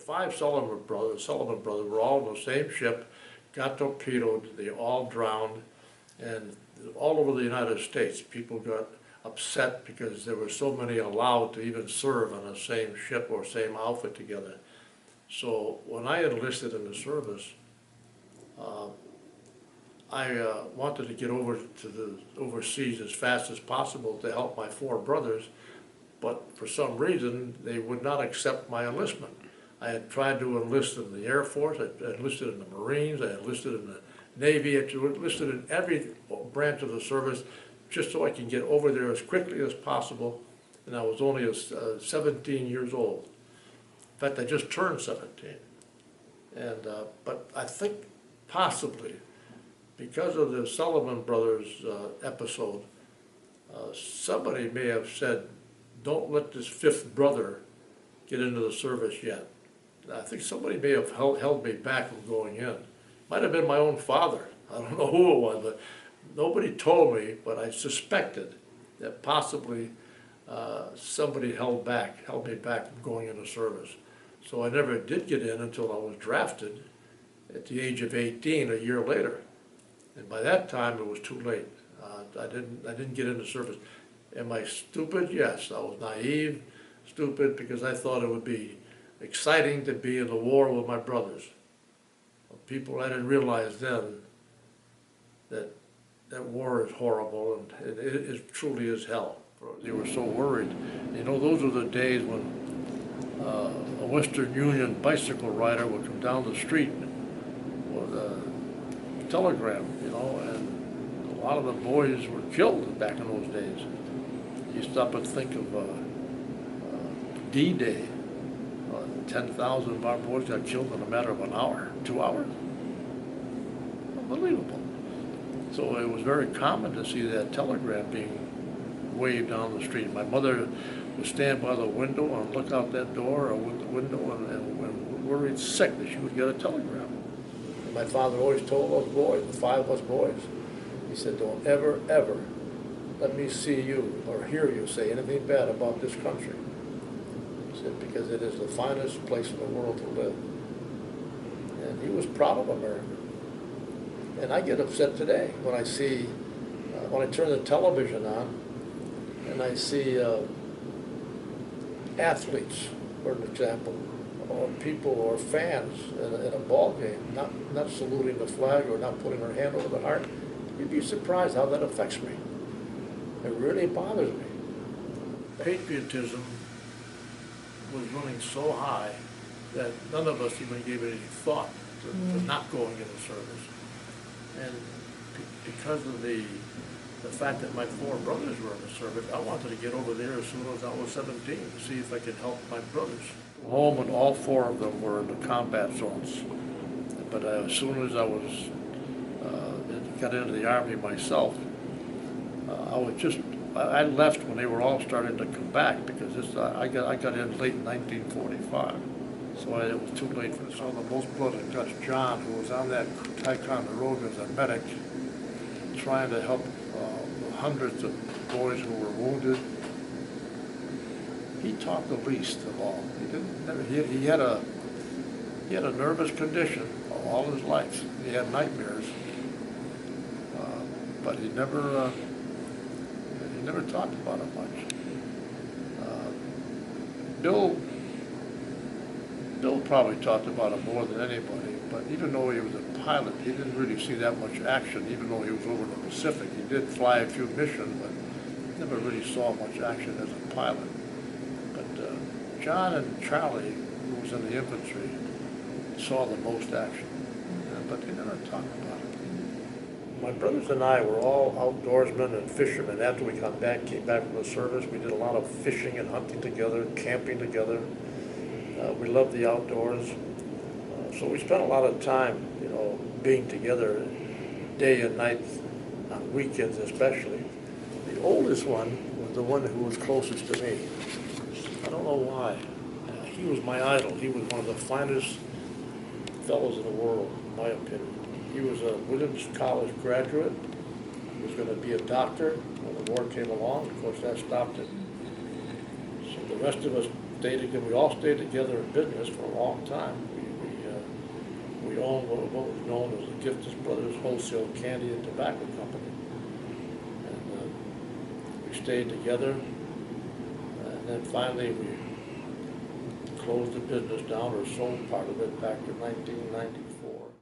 five Sullivan brothers were all on the same ship, got torpedoed, they all drowned, and all over the United States, people got upset because there were so many allowed to even serve on the same ship or same outfit together. So when I enlisted in the service, I wanted to get over to the overseas as fast as possible to help my four brothers, but for some reason they would not accept my enlistment. I had tried to enlist in the Air Force, I enlisted in the Marines, I enlisted in the Navy, I enlisted in every branch of the service just so I can get over there as quickly as possible, and I was only 17 years old. In fact, I just turned 17. And, but I think possibly, because of the Sullivan Brothers episode, somebody may have said, don't let this fifth brother get into the service yet. I think somebody may have held me back from going in. Might have been my own father. I don't know who it was, but nobody told me, but I suspected that possibly somebody held me back from going into service. So I never did get in until I was drafted at the age of 18, a year later. And by that time, it was too late. I didn't get into service. Am I stupid? Yes, I was naive, stupid, because I thought it would be exciting to be in the war with my brothers. I didn't realize then that war is horrible, and it truly is hell. They were so worried. You know, those were the days when a Western Union bicycle rider would come down the street with a telegram, you know, and a lot of the boys were killed back in those days. You stop and think of D-Day. 10,000 of our boys got killed in a matter of an hour, 2 hours. Unbelievable. So it was very common to see that telegram being waved down the street. My mother would stand by the window and look out that door or with the window and worried sick that she would get a telegram. And my father always told those boys, the five of us boys, he said, don't ever, ever let me see you or hear you say anything bad about this country. He said, because it is the finest place in the world to live. And he was proud of America. And I get upset today when I see, when I turn the television on and I see athletes, for an example, or people or fans in a ball game not saluting the flag or not putting their hand over the heart. You'd be surprised how that affects me. It really bothers me. Patriotism was running so high that none of us even gave it any thought to not going into service. And because of the fact that my four brothers were in the service, I wanted to get over there as soon as I was 17 to see if I could help my brothers. Home, and all four of them were in the combat zones. But as soon as I was got into the Army myself, I left when they were all starting to come back because I got in late 1945. So it was too late for this. So the most blood and guts John, who was on that Ticonderoga as a medic, trying to help hundreds of boys who were wounded. He talked the least of all. He had a nervous condition all his life. He had nightmares, but he never talked about it much. Bill probably talked about it more than anybody, but even though he was a pilot, he didn't really see that much action, even though he was over the Pacific. He did fly a few missions, but never really saw much action as a pilot. But John and Charlie, who was in the infantry, saw the most action, but they never talked about it. My brothers and I were all outdoorsmen and fishermen. After we came back from the service, we did a lot of fishing and hunting together, camping together. We loved the outdoors. So we spent a lot of time, you know, being together day and night, on weekends especially. The oldest one was the one who was closest to me. I don't know why. He was my idol. He was one of the finest fellows in the world, in my opinion. He was a Williams College graduate. He was going to be a doctor when the war came along. Of course, that stopped it. So the rest of us stayed together, we all stayed together in business for a long time. We owned what was known as the Giftos Brothers Wholesale Candy and Tobacco Company. And we stayed together, and then finally we closed the business down or sold part of it back in 1994.